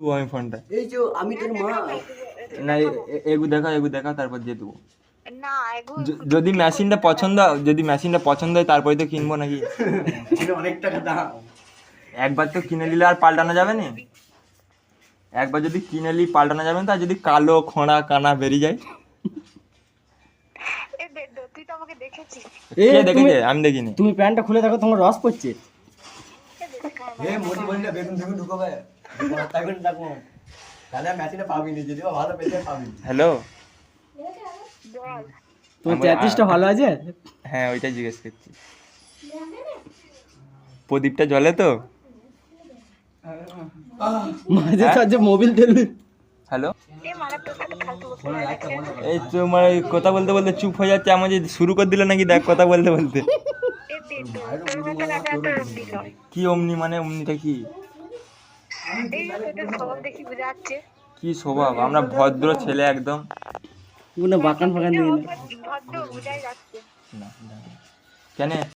আমি ফোনটা এই যে আমি তোর মা না এগু দেখা তারপর দিয়ে দেবো না এগো যদি মেশিনটা পছন্দ হয় তারপরে তো কিনবো নাকি অনেক টাকা দাম। একবার তো কিনে নিলে আর পাল্টানো যাবে না একবার যদি কিনে নিই পাল্টানো যাবে না আর যদি কালো খোঁড়া কানা বেরিয়ে যায় তুই তো আমাকে দেখেছিস কে দেখেছে আমি দেখিনি তুমি প্যান্টটা খুলে দেখো তোমার রস পড়ছে। হে মোটি বলি না বেগুন বেগুন ঢুকাবে তাই করে দেখো তাহলে মেশিনে পাবি না যদি ভালো পেতে পাবি। হ্যালো বল তোমার 33টা ভালো আছে? হ্যাঁ ওইটাই জিজ্ঞেস করছি প্রদীপটা জ্বলে তো মাঝে সাঝে মোবিল ঠেলবি। হ্যালো এ মানে তোর সাথে ফালতু বলতে এই তোমার এই কথা বলতে বলতে চুপ হয়ে যাচ্ছে আমার যে শুরু করে দিলে নাকি দেখ কথা বলতে বলতে তোর মতো রাজা তো দিল কি অমনি মানে অমনিটা কি এই তোদের স্বভাব দেখি বোঝা যাচ্ছে কি স্বভাব আমরা ভদ্র ছেলে একদম কোনো বাকান ফাকান দিই না। ভদ্র বোঝাই যাচ্ছে কেন